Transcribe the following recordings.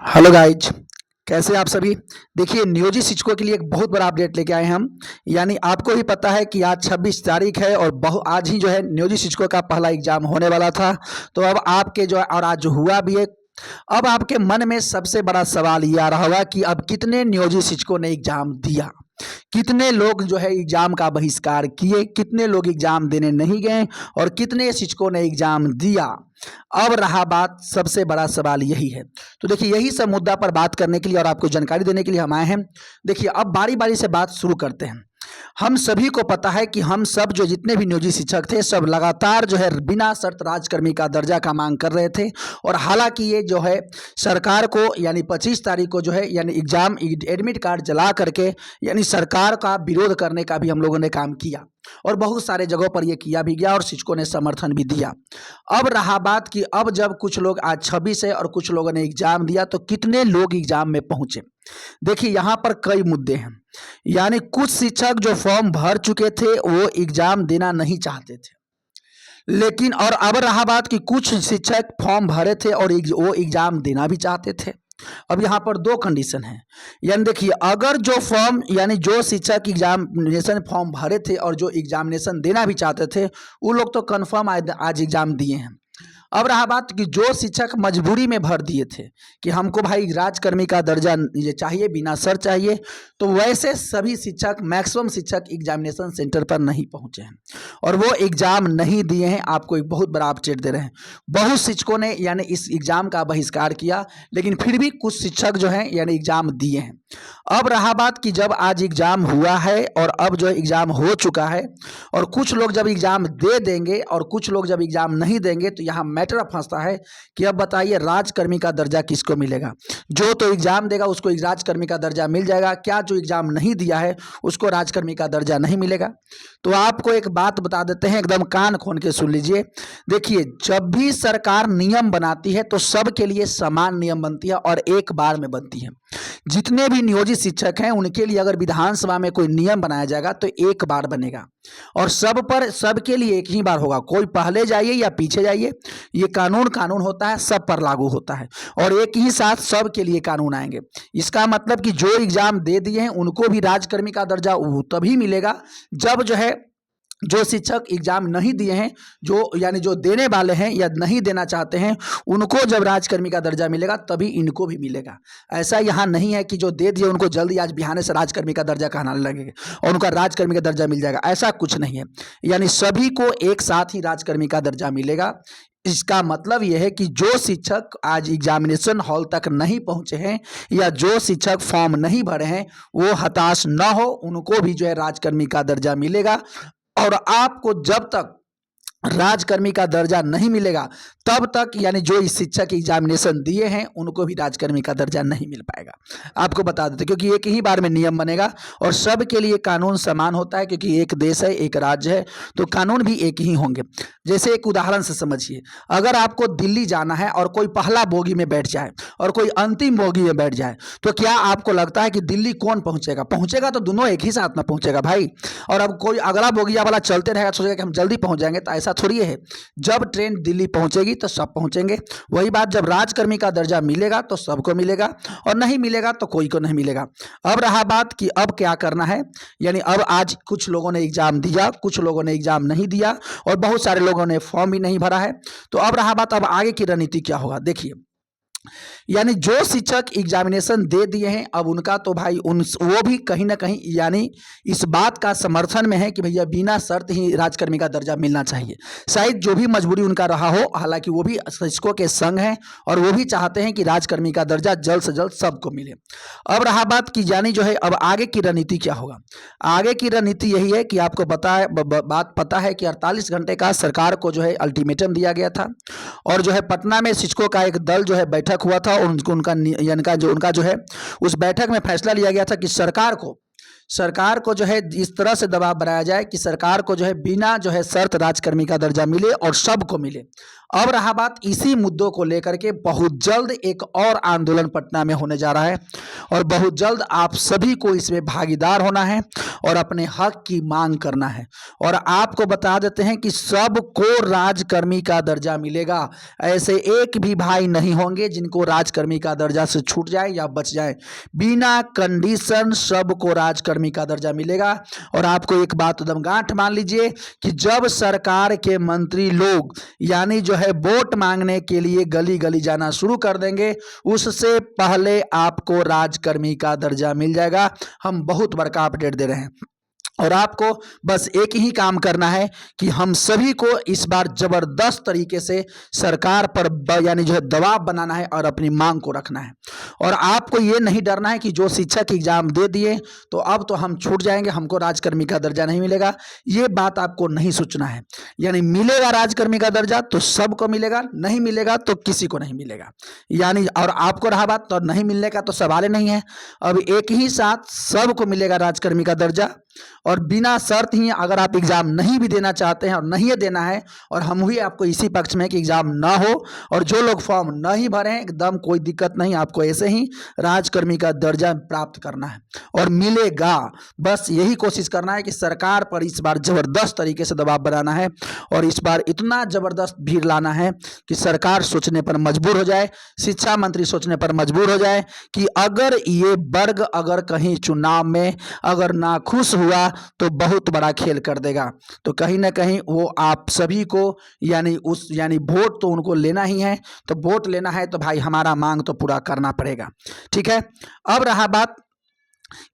Hello guys, कैसे आप सभी। देखिए, नियोजित शिक्षकों के लिए एक बहुत बड़ा अपडेट लेके आए हैं हम। यानी आपको भी पता है कि आज 26 तारीख है और आज ही जो है नियोजित शिक्षकों का पहला एग्जाम होने वाला था। तो अब आपके जो है और आज जो हुआ भी है। अब आपके मन में सबसे बड़ा सवाल ये आ रहा होगा कि अब कितने नियोजित शिक्षकों ने एग्जाम दिया, कितने लोग जो है एग्जाम का बहिष्कार किए, कितने लोग एग्जाम देने नहीं गए और कितने शिक्षकों ने एग्जाम दिया। अब रहा बात, सबसे बड़ा सवाल यही है। तो देखिए, यही सब मुद्दा पर बात करने के लिए और आपको जानकारी देने के लिए हम आए हैं। देखिए, अब बारी बारी से बात शुरू करते हैं। हम सभी को पता है कि हम सब जो जितने भी नियोजित शिक्षक थे, सब लगातार जो है बिना शर्त राजकर्मी का दर्जा का मांग कर रहे थे। और हालांकि ये जो है सरकार को यानी 25 तारीख को जो है यानी एग्जाम एडमिट कार्ड जला करके यानी सरकार का विरोध करने का भी हम लोगों ने काम किया और बहुत सारे जगहों पर यह किया भी गया और शिक्षकों ने समर्थन भी दिया। अब रहा बात कि अब जब कुछ लोग आज 26 है और कुछ लोगों ने एग्जाम दिया, तो कितने लोग एग्जाम में पहुंचे। देखिए, यहाँ पर कई मुद्दे हैं। यानी कुछ शिक्षक जो फॉर्म भर चुके थे वो एग्जाम देना नहीं चाहते थे, लेकिन और अब रहा बात कि कुछ शिक्षक फॉर्म भरे थे और वो एग्जाम देना भी चाहते थे। अब यहाँ पर दो कंडीशन है। यानी देखिए, अगर जो फॉर्म यानी जो शिक्षक एग्जामिनेशन फॉर्म भरे थे और जो एग्जामिनेशन देना भी चाहते थे, वो लोग तो कन्फर्म आज एग्जाम दिए हैं। अब रहा बात कि जो शिक्षक मजबूरी में भर दिए थे कि हमको भाई राजकर्मी का दर्जा ये चाहिए, बिना सर चाहिए, तो वैसे सभी शिक्षक मैक्सिमम शिक्षक एग्जामिनेशन सेंटर पर नहीं पहुंचे हैं और वो एग्जाम नहीं दिए हैं। आपको एक बहुत बड़ा अपडेट दे रहे हैं। बहुत शिक्षकों ने यानी इस एग्जाम का बहिष्कार किया, लेकिन फिर भी कुछ शिक्षक जो हैं यानी एग्जाम दिए हैं। अब रहा बात कि जब आज एग्जाम हुआ है और अब जो एग्जाम हो चुका है और कुछ लोग जब एग्जाम दे देंगे और कुछ लोग जब एग्जाम नहीं देंगे, तो यहाँ मैटर फंसता है कि अब बताइए राजकर्मी का दर्जा किसको मिलेगा। जो तो एग्जाम देगा उसको राजकर्मी का दर्जा मिल जाएगा क्या, जो एग्जाम नहीं दिया है उसको राजकर्मी का दर्जा नहीं मिलेगा। तो आपको एक बात बता देते हैं, एकदम कान खोल के सुन लीजिए। देखिए, जब भी सरकार नियम बनाती है तो सबके लिए समान नियम बनती है और एक बार में बनती है। जितने भी नियोजित शिक्षक हैं उनके लिए अगर विधानसभा में कोई नियम बनाया जाएगा तो एक बार बनेगा और सबके लिए एक ही बार होगा। कोई पहले जाइए या पीछे जाइए, ये कानून होता है, सब पर लागू होता है और एक ही साथ सबके लिए कानून आएंगे। इसका मतलब कि जो एग्जाम दे दिए हैं उनको भी राजकर्मी का दर्जा तभी मिलेगा जब जो है जो शिक्षक एग्जाम नहीं दिए हैं, जो यानी जो देने वाले हैं या नहीं देना चाहते हैं, उनको जब राजकर्मी का दर्जा मिलेगा तभी इनको भी मिलेगा। ऐसा यहाँ नहीं है कि जो दे दिए उनको जल्दी आज बिहाने से राजकर्मी का दर्जा कहने लगेगा और उनका राजकर्मी का दर्जा मिल जाएगा, ऐसा कुछ नहीं है। यानी सभी को एक साथ ही राजकर्मी का दर्जा मिलेगा। इसका मतलब यह है कि जो शिक्षक आज एग्जामिनेशन हॉल तक नहीं पहुंचे हैं या जो शिक्षक फॉर्म नहीं भरे हैं, वो हताश न हो, उनको भी जो है राजकर्मी का दर्जा मिलेगा। और आपको जब तक राजकर्मी का दर्जा नहीं मिलेगा तब तक यानी जो इस शिक्षक एग्जामिनेशन दिए हैं उनको भी राजकर्मी का दर्जा नहीं मिल पाएगा। आपको बता देते, क्योंकि एक ही बार में नियम बनेगा और सबके लिए कानून समान होता है, क्योंकि एक देश है, एक राज्य है, तो कानून भी एक ही होंगे। जैसे एक उदाहरण से समझिए, अगर आपको दिल्ली जाना है और कोई पहला बोगी में बैठ जाए और कोई अंतिम बोगी में बैठ जाए, तो क्या आपको लगता है कि दिल्ली कौन पहुंचेगा? पहुंचेगा तो दोनों एक ही साथ में पहुंचेगा भाई। और अब कोई अगला बोगिया वाला चलते रहेगा, सोचेगा कि हम जल्दी पहुंच जाएंगे, तो ऐसा थोड़ी है। जब ट्रेन दिल्ली पहुंचेगी तो सब पहुंचेंगे। वही बात, जब राजकर्मी का दर्जा मिलेगा तो सबको मिलेगा और नहीं मिलेगा तो कोई को नहीं मिलेगा। अब रहा बात कि अब क्या करना है। यानी अब आज कुछ लोगों ने एग्जाम दिया, कुछ लोगों ने एग्जाम नहीं दिया और बहुत सारे लोगों ने फॉर्म भी नहीं भरा है। तो अब रहा बात, अब आगे की रणनीति क्या होगा। देखिए, यानी जो शिक्षक एग्जामिनेशन दे दिए हैं, अब उनका तो भाई वो भी कहीं ना कहीं यानी इस बात का समर्थन में है कि भैया बिना शर्त ही राजकर्मी का दर्जा मिलना चाहिए। शायद जो भी मजबूरी उनका रहा हो, हालांकि वो भी शिक्षकों के संग हैं और वो भी चाहते हैं कि राजकर्मी का दर्जा जल्द से जल्द सबको मिले। अब रहा बात कि यानी जो है अब आगे की रणनीति क्या होगा। आगे की रणनीति यही है कि आपको बात पता है कि 48 घंटे का सरकार को जो है अल्टीमेटम दिया गया था और जो है पटना में शिक्षकों का एक दल जो है बैठक हुआ था और उनका जो है उस बैठक में फैसला लिया गया था कि सरकार को सरकार को जो है इस तरह से दबाव बनाया जाए कि सरकार को जो है बिना जो है शर्त राजकर्मी का दर्जा मिले और सबको मिले। अब रहा बात इसी मुद्दों को लेकर के बहुत जल्द एक और आंदोलन पटना में होने जा रहा है और बहुत जल्द आप सभी को इसमें भागीदार होना है और अपने हक की मांग करना है। और आपको बता देते हैं कि सबको राजकर्मी का दर्जा मिलेगा। ऐसे एक भी भाई नहीं होंगे जिनको राजकर्मी का दर्जा से छूट जाए या बच जाए। बिना कंडीशन सबको राजकर्मी का दर्जा मिलेगा। और आपको एक बात एकदम गांठ मान लीजिए कि जब सरकार के मंत्री लोग यानी जो है वोट मांगने के लिए गली गली जाना शुरू कर देंगे, उससे पहले आपको राजकर्मी का दर्जा मिल जाएगा। हम बहुत बड़का अपडेट दे रहे हैं और आपको बस एक ही काम करना है कि हम सभी को इस बार जबरदस्त तरीके से सरकार पर यानी जो है दबाव बनाना है और अपनी मांग को रखना है। और आपको ये नहीं डरना है कि जो शिक्षक एग्जाम दे दिए तो अब तो हम छूट जाएंगे, हमको राजकर्मी का दर्जा नहीं मिलेगा। ये बात आपको नहीं सोचना है। यानी मिलेगा राजकर्मी का दर्जा तो सबको मिलेगा, नहीं मिलेगा तो किसी को नहीं मिलेगा। यानी और आपको रहा बात तो नहीं मिलने का तो सवाल ही नहीं है। अब एक ही साथ सबको मिलेगा राजकर्मी का दर्जा और बिना शर्त ही अगर आप एग्जाम नहीं भी देना चाहते हैं और नहीं देना है, और हम भी आपको इसी पक्ष में कि एग्जाम ना हो और जो लोग फॉर्म नहीं भरे हैं एकदम कोई दिक्कत नहीं, आपको ऐसे ही राजकर्मी का दर्जा प्राप्त करना है और मिलेगा। बस यही कोशिश करना है कि सरकार पर इस बार जबरदस्त तरीके से दबाव बनाना है और इस बार इतना जबरदस्त भीड़ लाना है कि सरकार सोचने पर मजबूर हो जाए, शिक्षा मंत्री सोचने पर मजबूर हो जाए कि अगर ये वर्ग अगर कहीं चुनाव में अगर नाखुश हुआ तो बहुत बड़ा खेल कर देगा। तो कहीं ना कहीं वो आप सभी को यानी वोट तो उनको लेना ही है, तो वोट लेना है तो भाई हमारा मांग तो पूरा करना पड़ेगा। ठीक है। अब रहा बात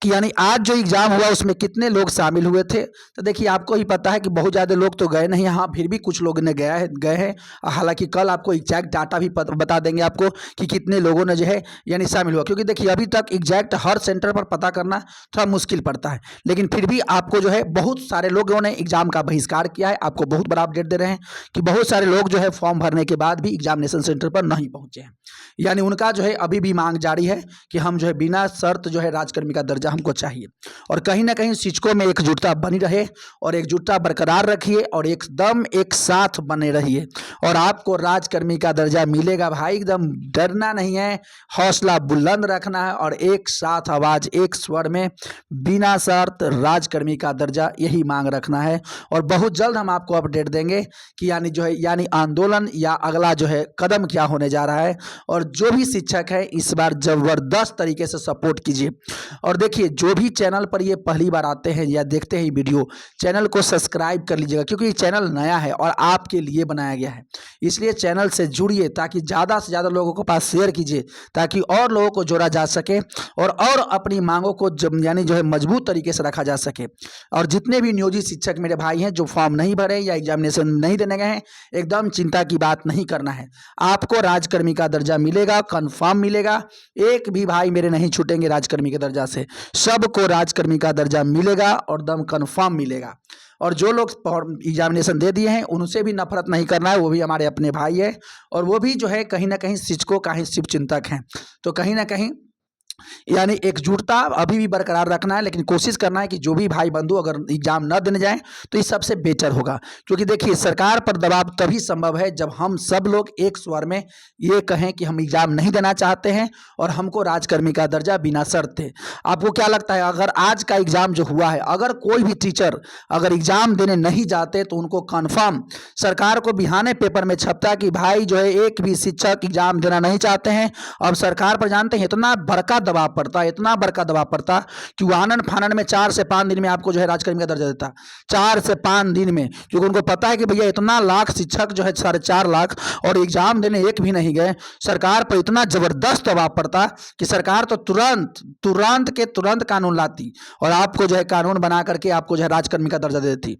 कि यानी आज जो एग्जाम हुआ उसमें कितने लोग शामिल हुए थे, तो देखिए आपको ही पता है कि बहुत ज़्यादा लोग तो गए नहीं, हाँ फिर भी कुछ लोग ने गए हैं। हालांकि कल आपको एग्जैक्ट डाटा भी बता देंगे आपको कि कितने लोगों ने जो है यानी शामिल हुआ, क्योंकि देखिए अभी तक एग्जैक्ट हर सेंटर पर पता करना थोड़ा मुश्किल पड़ता है। लेकिन फिर भी आपको जो है बहुत सारे लोगों ने एग्जाम का बहिष्कार किया है। आपको बहुत बड़ा अपडेट दे रहे हैं कि बहुत सारे लोग जो है फॉर्म भरने के बाद भी एग्जामिनेशन सेंटर पर नहीं पहुंचे हैं। यानी उनका जो है अभी भी मांग जारी है कि हम जो है बिना शर्त जो है राजकर्मी का दर्जा हमको चाहिए। और कहीं ना कहीं शिक्षकों में एकजुटता बनी रहे और एकजुटता बरकरार रखिए और एकदम एक साथ बने रहिए और आपको राजकर्मी का दर्जा मिलेगा भाई। एकदम डरना नहीं है, हौसला बुलंद रखना है और एक साथ आवाज एक स्वर में बिना शर्त राजकर्मी का दर्जा यही मांग रखना है। और बहुत जल्द हम आपको अपडेट देंगे कि यानी आंदोलन या अगला जो है कदम क्या होने जा रहा है। और जो भी शिक्षक है इस बार जबरदस्त तरीके से सपोर्ट कीजिए। और देखिए जो भी चैनल पर ये पहली बार आते हैं या देखते हैं वीडियो, चैनल को सब्सक्राइब कर लीजिएगा क्योंकि ये चैनल नया है और आपके लिए बनाया गया है। इसलिए चैनल से जुड़िए ताकि ज़्यादा से ज़्यादा लोगों के पास शेयर कीजिए ताकि और लोगों को जोड़ा जा सके और अपनी मांगों को यानी जो है मजबूत तरीके से रखा जा सके। और जितने भी नियोजित शिक्षक मेरे भाई हैं जो फॉर्म नहीं भरे या एग्जामिनेशन नहीं देने गए हैं, एकदम चिंता की बात नहीं करना है। आपको राजकर्मी का दर्जा मिलेगा, कन्फर्म मिलेगा। एक भी भाई मेरे नहीं छूटेंगे राजकर्मी के दर्जा से, सबको राजकर्मी का दर्जा मिलेगा और दम कन्फर्म मिलेगा। और जो लोग एग्जामिनेशन दे दिए हैं उनसे भी नफरत नहीं करना है, वो भी हमारे अपने भाई है और वो भी जो है कहीं ना कहीं शिक्षकों का ही शुभचिंतक हैं। तो कहीं ना कहीं यानी एकजुटता अभी भी बरकरार रखना है, लेकिन कोशिश करना है कि जो भी भाई बंधु अगर एग्जाम न देने जाएं तो ये सबसे बेटर होगा। क्योंकि देखिए सरकार पर दबाव तभी संभव है जब हम सब लोग एक स्वर में ये कहें कि हम एग्जाम नहीं देना चाहते हैं और हमको राजकर्मी का दर्जा बिना शर्त थे। आपको क्या लगता है अगर आज का एग्जाम जो हुआ है, अगर कोई भी टीचर अगर एग्जाम देने नहीं जाते तो उनको कन्फर्म सरकार को बिहाने पेपर में छपता कि भाई जो है एक भी शिक्षक एग्जाम देना नहीं चाहते हैं। अब सरकार पर जानते हैं इतना बड़का दबाव पड़ता, इतना बड़का दबाव पड़ता कि वो आनन फानन में 4 से 5 दिन में आपको जो है राजकर्मी का दर्जा देता। 4 से 5 दिन में, क्योंकि उनको पता है कि भैया इतना लाख शिक्षक जो है 4.5 लाख और एग्जाम देने एक भी नहीं गए। सरकार पर इतना जबरदस्त दबाव पड़ता कि सरकार तो तुरंत कानून लाती और आपको जो है कानून बना करके आपको जो है राजकर्मी का दर्जा दे देती।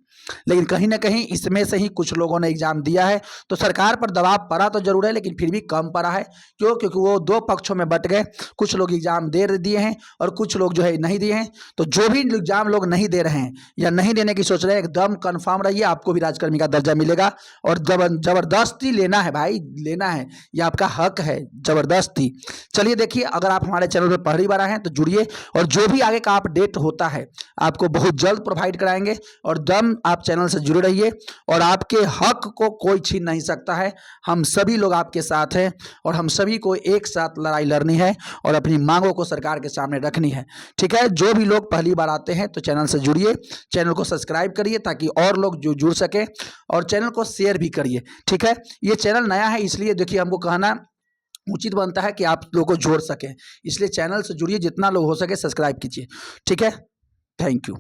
लेकिन कहीं ना कहीं इसमें से ही कुछ लोगों ने एग्जाम दिया है, तो सरकार पर दबाव पड़ा तो जरूर है लेकिन फिर भी कम पड़ा है। क्यों? क्योंकि वो 2 पक्षों में बट गए। कुछ लोग एग्जाम एग्जाम दे दिए हैं और कुछ लोग जो है नहीं दिए हैं। तो जो भी एग्जाम लोग नहीं दे रहे हैं या नहीं देने की सोच रहे हैं, एकदम कंफर्म रहिए, आपको भी राजकर्मी का दर्जा मिलेगा। और जबरदस्ती लेना है भाई, लेना है, ये आपका हक है, जबरदस्ती। चलिए देखिए, अगर आप हमारे चैनल पर पहली बार आए हैं तो जुड़िए, और जो भी आगे का अपडेट होता है आपको बहुत जल्द प्रोवाइड कराएंगे। और दम आप चैनल से जुड़े रहिए, और आपके हक को कोई छीन नहीं सकता है। हम सभी लोग आपके साथ हैं, और हम सभी को एक साथ लड़ाई लड़नी है और अपनी मांगों को सरकार के सामने रखनी है। ठीक है, जो भी लोग पहली बार आते हैं तो चैनल से जुड़िए, चैनल को सब्सक्राइब करिए ताकि और लोग जो जुड़ सके, और चैनल को शेयर भी करिए। ठीक है, ये चैनल नया है, इसलिए देखिए हमको कहना उचित बनता है कि आप लोगों को जोड़ सकें, इसलिए चैनल से जुड़िए, जितना लोग हो सके सब्सक्राइब कीजिए। ठीक है, थैंक यू।